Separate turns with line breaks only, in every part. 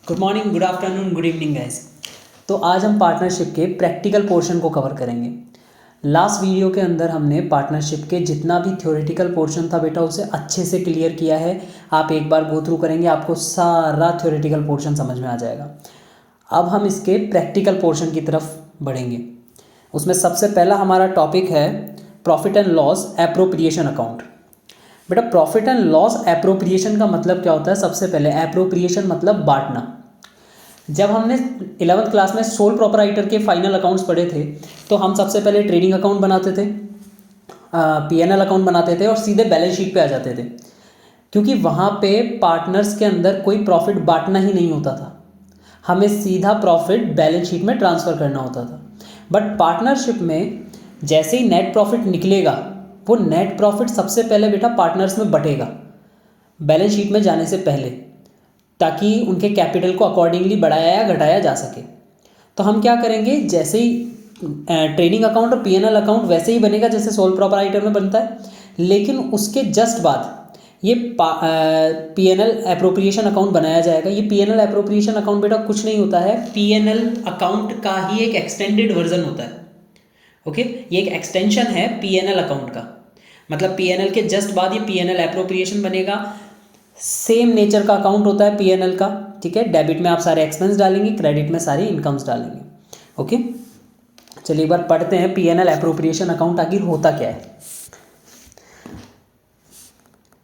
Good morning, good afternoon, good evening guys. तो आज हम पार्टनरशिप के प्रैक्टिकल पोर्शन को कवर करेंगे। लास्ट वीडियो के अंदर हमने पार्टनरशिप के जितना भी थ्योरेटिकल पोर्शन था बेटा उसे अच्छे से क्लियर किया है। आप एक बार गो थ्रू करेंगे आपको सारा थ्योरेटिकल पोर्शन समझ में आ जाएगा। अब हम इसके प्रैक्टिकल पोर्शन की तरफ बढ़ेंगे। उसमें सबसे पहला हमारा टॉपिक है profit and loss appropriation account. बेटा प्रॉफिट एंड लॉस एप्रोप्रिएशन का मतलब क्या होता है? सबसे पहले एप्रोप्रिएशन मतलब बांटना। जब हमने 11th क्लास में सोल प्रोपराइटर के फाइनल अकाउंट्स पढ़े थे तो हम सबसे पहले ट्रेडिंग अकाउंट बनाते थे, पीएनएल अकाउंट बनाते थे और सीधे बैलेंस शीट पे आ जाते थे, क्योंकि वहाँ पे पार्टनर्स के अंदर कोई प्रॉफिट बांटना ही नहीं होता था। हमें सीधा प्रॉफिट बैलेंस शीट में ट्रांसफ़र करना होता था। बट पार्टनरशिप में जैसे ही नेट प्रॉफिट निकलेगा वो नेट प्रॉफिट सबसे पहले बेटा पार्टनर्स में बटेगा बैलेंस शीट में जाने से पहले, ताकि उनके कैपिटल को अकॉर्डिंगली बढ़ाया या घटाया जा सके। तो हम क्या करेंगे, जैसे ही ट्रेडिंग अकाउंट और पीएनएल अकाउंट वैसे ही बनेगा जैसे सोल प्रोपराइटर में बनता है, लेकिन उसके जस्ट बाद ये पीएनएल एप्रोप्रिएशन अकाउंट बनाया जाएगा। ये पीएनएल एप्रोप्रिएशन अकाउंट बेटा कुछ नहीं होता है, पीएनएल अकाउंट का ही एक एक्सटेंडेड वर्जन होता है। ओके, ये एक एक्सटेंशन है पीएनएल अकाउंट का। मतलब पीएनएल के जस्ट बाद ये पीएनएल एप्रोप्रिएशन बनेगा। सेम नेचर का अकाउंट होता है पीएनएल का, ठीक है। डेबिट में आप सारे एक्सपेंस डालेंगे, क्रेडिट में सारी इनकम्स डालेंगे। ओके, चलिए एक बार पढ़ते हैं पीएनएल एप्रोप्रिएशन अकाउंट आखिर होता क्या है।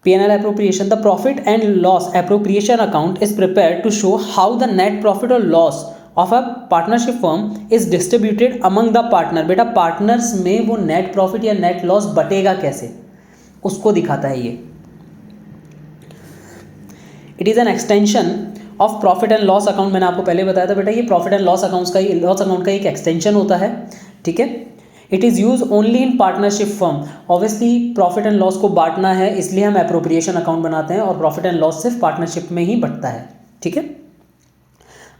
PNL appropriation, the profit and loss appropriation account is prepared to show how the net profit और loss of a partnership firm is distributed among the partner. बेटा पार्टनर्स में वो नेट प्रॉफिट या net loss बटेगा कैसे, उसको दिखाता है ये। It is an extension of profit and loss account. मैंने आपको पहले बताया था बेटा ये प्रॉफिट एंड लॉस अकाउंट का एक एक्सटेंशन होता है, ठीक है। It is use only in partnership firm. Obviously profit and loss को बांटना है, इसलिए हम एप्रोप्रिएशन अकाउंट बनाते हैं और प्रॉफिट एंड लॉस सिर्फ पार्टनरशिप में ही बटता है, ठीक है।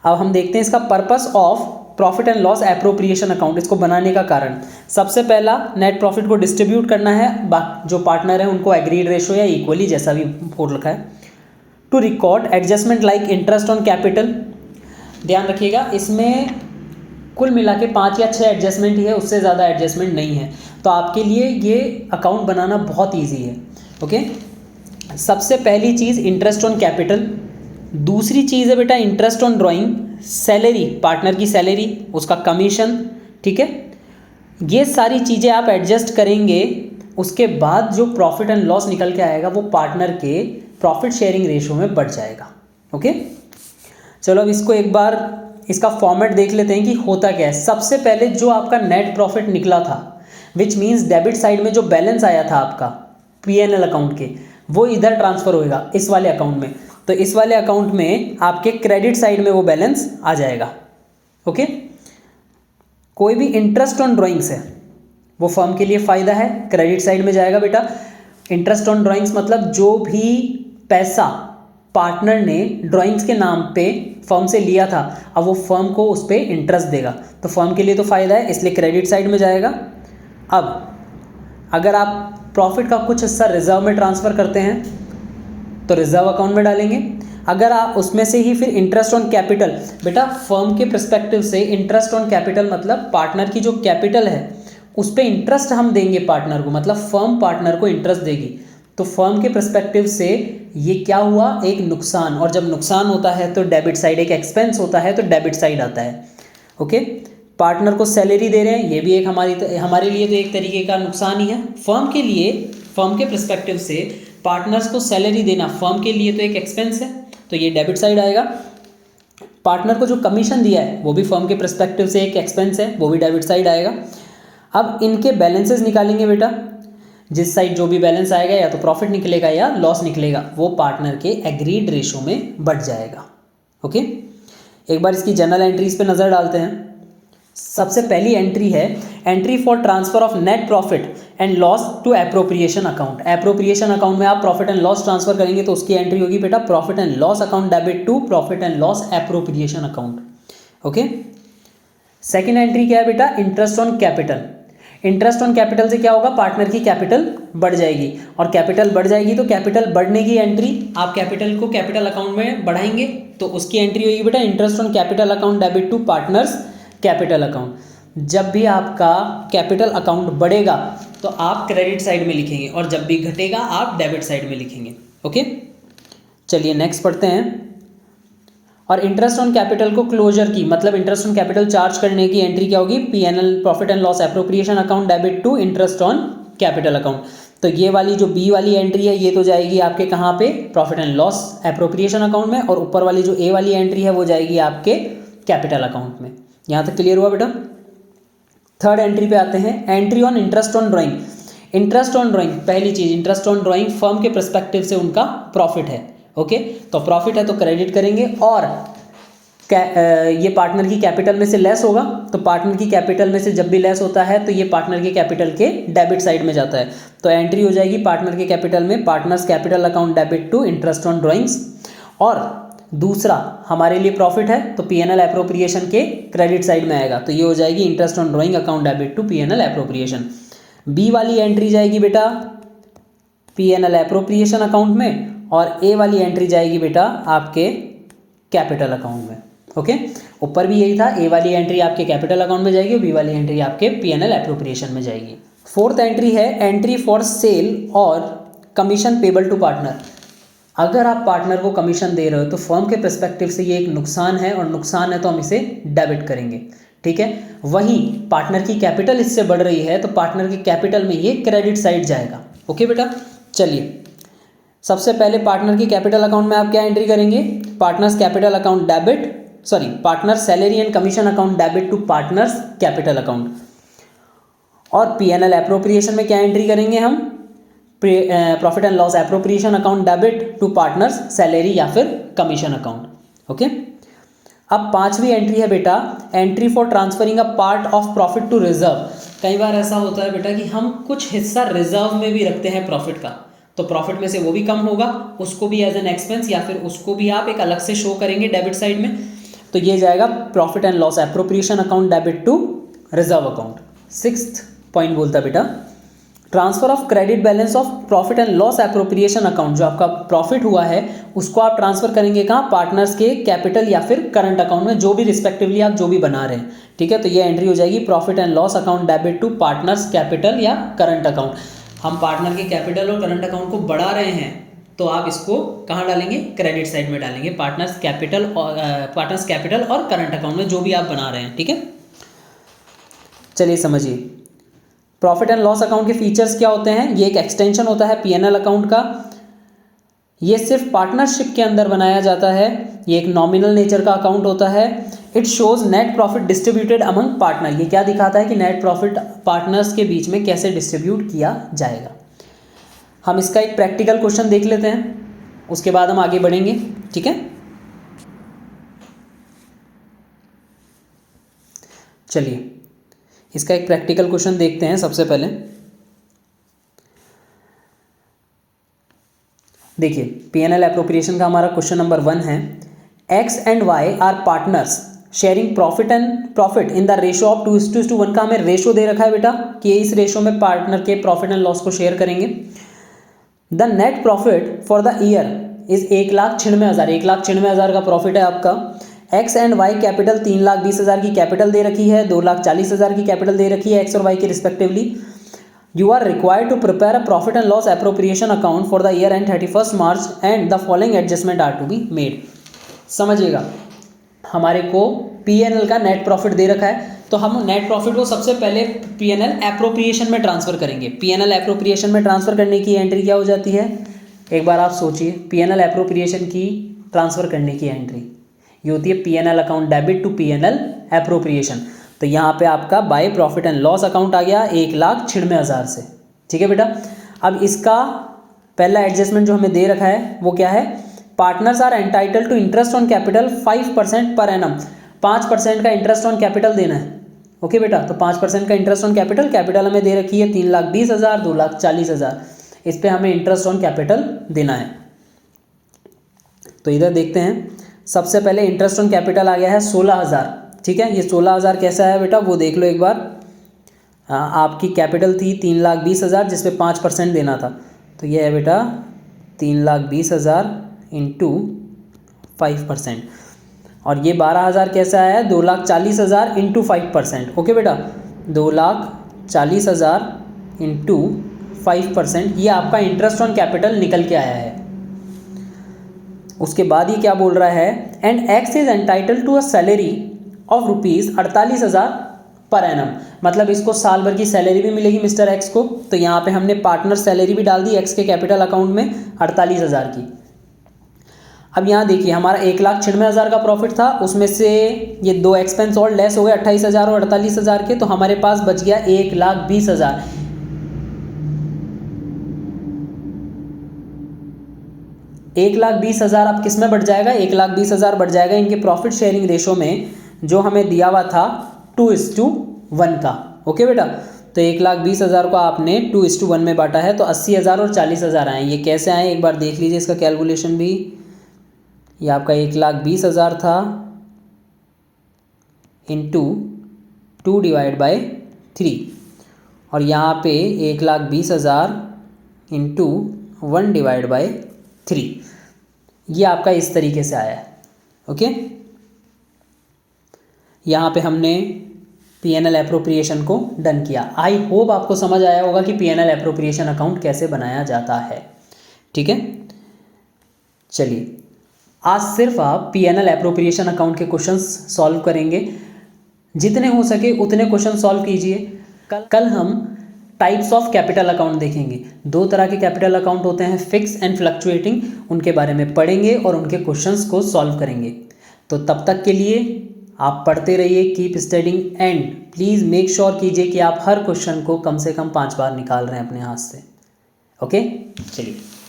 अब हम देखते हैं इसका purpose of profit and loss appropriation account, इसको बनाने का कारण। सबसे पहला नेट प्रॉफिट को डिस्ट्रीब्यूट करना है, जो पार्टनर है उनको एग्रीड रेशो या इक्वली, जैसा भी बोल रखा है। To record adjustment like interest on capital. ध्यान रखिएगा इसमें कुल मिला के 5 या 6 एडजस्टमेंट ही है, उससे ज़्यादा एडजस्टमेंट नहीं है। तो आपके लिए ये अकाउंट बनाना बहुत ईजी है। ओके, सबसे पहली चीज़ इंटरेस्ट ऑन कैपिटल, दूसरी चीज़ है बेटा interest on drawing, salary partner की सैलरी, उसका कमीशन, ठीक है। ये सारी चीज़ें आप एडजस्ट करेंगे, उसके बाद जो प्रॉफिट एंड लॉस निकल के आएगा वो पार्टनर के प्रॉफिट शेयरिंग रेशो में बढ़ जाएगा। ओके, चलो अब इसको एक बार इसका फॉर्मेट देख लेते हैं कि होता क्या है। सबसे पहले जो आपका नेट प्रॉफिट निकला था, विच मीन्स डेबिट साइड में जो बैलेंस आया था आपका पीएनएल अकाउंट के, वो इधर ट्रांसफ़र होएगा इस वाले अकाउंट में। तो इस वाले अकाउंट में आपके क्रेडिट साइड में वो बैलेंस आ जाएगा। ओके, कोई भी इंटरेस्ट ऑन ड्राइंग्स है वो फर्म के लिए फ़ायदा है, क्रेडिट साइड में जाएगा बेटा। इंटरेस्ट ऑन ड्राइंग्स मतलब जो भी पैसा पार्टनर ने ड्राइंग्स के नाम पे फर्म से लिया था, अब वो फर्म को उस पर इंटरेस्ट देगा, तो फर्म के लिए तो फ़ायदा है, इसलिए क्रेडिट साइड में जाएगा। अब अगर आप प्रॉफिट का कुछ हिस्सा रिजर्व में ट्रांसफ़र करते हैं तो रिजर्व अकाउंट में डालेंगे। अगर आप उसमें से ही फिर इंटरेस्ट ऑन कैपिटल, बेटा फर्म के पर्सपेक्टिव से इंटरेस्ट ऑन कैपिटल मतलब पार्टनर की जो कैपिटल है उस पर इंटरेस्ट हम देंगे पार्टनर को, मतलब फर्म पार्टनर को इंटरेस्ट देगी। तो फर्म के पर्सपेक्टिव से ये क्या हुआ, एक नुकसान। और जब नुकसान होता है तो डेबिट साइड, एक एक्सपेंस होता है तो डेबिट साइड आता है। ओके, पार्टनर को सैलरी दे रहे हैं, ये भी एक हमारे लिए तो एक तरीके का नुकसान ही है। फर्म के लिए, फर्म के पर्सपेक्टिव से पार्टनर्स को सैलरी देना फर्म के लिए तो एक एक्सपेंस है, तो ये डेबिट साइड आएगा। पार्टनर को जो कमीशन दिया है वो भी फर्म के पर्सपेक्टिव से एक एक्सपेंस है, वो भी डेबिट साइड आएगा। अब इनके बैलेंसेस निकालेंगे बेटा, जिस साइड जो भी बैलेंस आएगा या तो प्रॉफिट निकलेगा या लॉस निकलेगा, वो पार्टनर के एग्रीड रेशो में बढ़ जाएगा। ओके, एक बार इसकी जनरल एंट्रीज पे नज़र डालते हैं। सबसे पहली एंट्री है entry for transfer of net profit and loss to appropriation account. Appropriation account में आप प्रॉफिट एंड लॉस ट्रांसफर करेंगे तो उसकी एंट्री होगी बेटा profit and loss account debit to profit and loss appropriation account. Okay, second entry क्या है बेटा, interest on capital. Interest on capital से क्या होगा, पार्टनर की कैपिटल बढ़ जाएगी, और कैपिटल बढ़ जाएगी तो कैपिटल बढ़ने की एंट्री, आप कैपिटल को कैपिटल अकाउंट में बढ़ाएंगे तो उसकी एंट्री होगी बेटा interest on capital account debit to partners capital account. जब भी आपका कैपिटल अकाउंट बढ़ेगा तो आप क्रेडिट साइड में लिखेंगे और जब भी घटेगा आप डेबिट साइड में लिखेंगे। ओके, चलिए नेक्स्ट पढ़ते हैं। और इंटरेस्ट ऑन कैपिटल को क्लोजर की मतलब इंटरेस्ट ऑन कैपिटल चार्ज करने की एंट्री क्या होगी, PNL profit and loss appropriation account debit to interest on capital account. तो ये वाली जो बी वाली एंट्री है ये तो जाएगी आपके कहाँ पे, profit and loss appropriation account में, और ऊपर वाली जो ए वाली एंट्री है वो जाएगी आपके कैपिटल अकाउंट में। यहाँ तक क्लियर हुआ बेटा। थर्ड एंट्री पे आते हैं, entry on interest on drawing. Interest on drawing, पहली चीज इंटरेस्ट ऑन ड्राइंग फर्म के पर्सपेक्टिव से उनका प्रॉफिट है। ओके, तो प्रॉफिट है तो क्रेडिट करेंगे, और ये पार्टनर की कैपिटल में से लेस होगा, तो पार्टनर की कैपिटल में से जब भी लेस होता है तो ये पार्टनर के कैपिटल के डेबिट साइड में जाता है। तो एंट्री हो जाएगी पार्टनर के कैपिटल में partners capital account debit to interest on drawings. और दूसरा हमारे लिए प्रॉफिट है तो पीएनएल एप्रोप्रिएशन के क्रेडिट साइड में आएगा, तो ये हो जाएगी interest on drawing account debit to PNL appropriation. B वाली एंट्री जाएगी बेटा पीएनएल एप्रोप्रिएशन अकाउंट में, और ए वाली एंट्री जाएगी बेटा आपके कैपिटल अकाउंट में। ओके, ऊपर भी यही था, ए वाली एंट्री आपके कैपिटल अकाउंट में जाएगी और बी वाली एंट्री आपके पीएनएल एप्रोप्रिएशन में जाएगी। फोर्थ एंट्री है एंट्री फॉर सेल और कमीशन पेबल टू पार्टनर। अगर आप पार्टनर को कमीशन दे रहे हो तो फर्म के पर्सपेक्टिव से ये एक नुकसान है, और नुकसान है तो हम इसे डेबिट करेंगे। ठीक है, वहीं पार्टनर की कैपिटल इससे बढ़ रही है तो पार्टनर की कैपिटल में ये क्रेडिट साइड जाएगा। ओके बेटा, चलिए सबसे पहले पार्टनर की कैपिटल अकाउंट में आप क्या एंट्री करेंगे, partners capital account debit partner salary and commission account debit to partners capital account. और पीएनएल एप्रोप्रिएशन में क्या एंट्री करेंगे हम, profit and loss appropriation account debit to partners salary या फिर कमीशन अकाउंट। ओके, अब पांचवी एंट्री है बेटा entry for transferring a part of profit to reserve. कई बार ऐसा होता है बेटा कि हम कुछ हिस्सा रिजर्व में भी रखते हैं प्रॉफिट का, तो प्रॉफिट में से वो भी कम होगा, उसको भी एज एन एक्सपेंस या फिर उसको भी आप एक अलग से शो करेंगे डेबिट साइड में, तो ये जाएगा profit and loss appropriation account debit to reserve account. Sixth point बोलता बेटा transfer of credit balance of profit and loss appropriation account. जो आपका प्रॉफिट हुआ है उसको आप ट्रांसफर करेंगे कहाँ, पार्टनर्स के कैपिटल या फिर करंट अकाउंट में, जो भी रिस्पेक्टिवली आप जो भी बना रहे हैं। ठीक है, तो ये एंट्री हो जाएगी profit and loss account debit to partners capital या करंट अकाउंट। हम पार्टनर के कैपिटल और करंट अकाउंट को बढ़ा रहे हैं तो आप इसको कहाँ डालेंगे, क्रेडिट साइड में डालेंगे, पार्टनर्स कैपिटल और करंट अकाउंट में जो भी आप बना रहे हैं। ठीक है, चलिए समझिए प्रॉफिट एंड लॉस अकाउंट के फीचर्स क्या होते हैं। ये एक एक्सटेंशन होता है पीएनएल अकाउंट का, ये सिर्फ पार्टनरशिप के अंदर बनाया जाता है, ये एक नॉमिनल नेचर का अकाउंट होता है। It shows net profit distributed among partner. ये क्या दिखाता है कि नेट प्रॉफिट पार्टनर्स के बीच में कैसे डिस्ट्रीब्यूट किया जाएगा। हम इसका एक प्रैक्टिकल क्वेश्चन देख लेते हैं, उसके बाद हम आगे बढ़ेंगे। ठीक है, चलिए इसका एक प्रैक्टिकल क्वेश्चन देखते हैं। सबसे पहले देखिए पीएनएल एप्रोप्रिएशन का हमारा क्वेश्चन नंबर 1 है, X and Y are partners sharing profit in the ratio of 2:1 का हमें रेशो दे रखा है बेटा कि इस रेशो में पार्टनर के प्रॉफिट एंड लॉस को शेयर करेंगे। The net profit for the year is 1,96,000 का प्रॉफिट है आपका। एक्स एंड वाई कैपिटल 3,20,000 की कैपिटल दे रखी है, 2,40,000 की कैपिटल दे रखी है एक्स और वाई की respectively. You are required to prepare a profit and loss appropriation account for the year end 31 March and the following adjustment are to be made. समझिएगा, हमारे को पीएनएल का नेट प्रॉफिट दे रखा है तो हम नेट प्रॉफिट को सबसे पहले पीएनएल एप्रोप्रिएशन में ट्रांसफर करेंगे। पीएनएल एप्रोप्रिएशन में ट्रांसफर करने की एंट्री क्या हो जाती है, एक बार आप सोचिए, पीएनएल एप्रोप्रिएशन की ट्रांसफर करने की एंट्री ये होती है PNL account debit to PNL appropriation. तो यहाँ पे आपका by profit and loss account आ गया 1,96,000 से। ठीक है बेटा, अब इसका पहला एडजस्टमेंट जो हमें दे रखा है वो क्या है, partners are entitle to interest on capital 5% per annum. 5% का इंटरेस्ट ऑन कैपिटल देना है। ओके बेटा, तो 5% का इंटरेस्ट ऑन कैपिटल हमें दे रखी है 3,20,000, 2,40,000, इस पर हमें इंटरेस्ट ऑन कैपिटल देना है। तो इधर देखते हैं, सबसे पहले इंटरेस्ट ऑन कैपिटल आ गया है 16,000। ठीक है, ये 16,000 कैसा है बेटा वो देख लो एक बार। आपकी कैपिटल थी 3,20,000 जिस पे 5% देना था, तो ये है बेटा 3,20,000 इंटू 5%। और ये 12,000 कैसे आया है, 2,40,000 इंटू 5%। ओके बेटा, 2,40,000 इंटू 5%, ये आपका इंटरेस्ट ऑन कैपिटल निकल के आया है। उसके बाद ये क्या बोल रहा है, and X is entitle to a salary of ₹48,000 per annum, मतलब इसको साल भर की सैलरी भी मिलेगी मिस्टर एक्स को। तो यहाँ पे हमने पार्टनर सैलरी भी डाल दी एक्स के कैपिटल अकाउंट में 48,000 की। अब यहाँ देखिए हमारा 1,96,000 का प्रॉफिट था, उसमें से ये 2 एक्सपेंस और लेस हो गए 28,000 और 48,000 के, तो हमारे पास बच गया 1,20,000। 1,20,000 अब किस में बढ़ जाएगा, 1,20,000 बढ़ जाएगा इनके प्रॉफिट शेयरिंग रेशो में, जो हमें दिया हुआ था 2:1 का। ओके बेटा, तो 1,20,000 को आपने 2:1 में बांटा है, तो 80,000 और 40,000 आए। ये कैसे आए एक बार देख लीजिए इसका कैलकुलेशन भी। ये आपका 1,20,000 था इंटू 2/3, और यहाँ पे 1,20,000 इंटू 1/3, ये आपका इस तरीके से आया है। ओके, यहाँ पे हमने P&L एप्रोप्रिएशन को डन किया। आई होप आपको समझ आया होगा कि P&L एप्रोप्रिएशन अकाउंट कैसे बनाया जाता है। ठीक है, चलिए आज सिर्फ आप P&L एप्रोप्रिएशन अकाउंट के क्वेश्चंस सॉल्व करेंगे, जितने हो सके उतने क्वेश्चन सॉल्व कीजिए। कल हम टाइप्स ऑफ कैपिटल अकाउंट देखेंगे। 2 तरह के कैपिटल अकाउंट होते हैं, फिक्स एंड फ्लक्चुएटिंग, उनके बारे में पढ़ेंगे और उनके क्वेश्चंस को सॉल्व करेंगे। तो तब तक के लिए आप पढ़ते रहिए, keep studying, and please make sure कीजिए कि आप हर क्वेश्चन को कम से कम 5 बार निकाल रहे हैं अपने हाथ से। ओके, चलिए।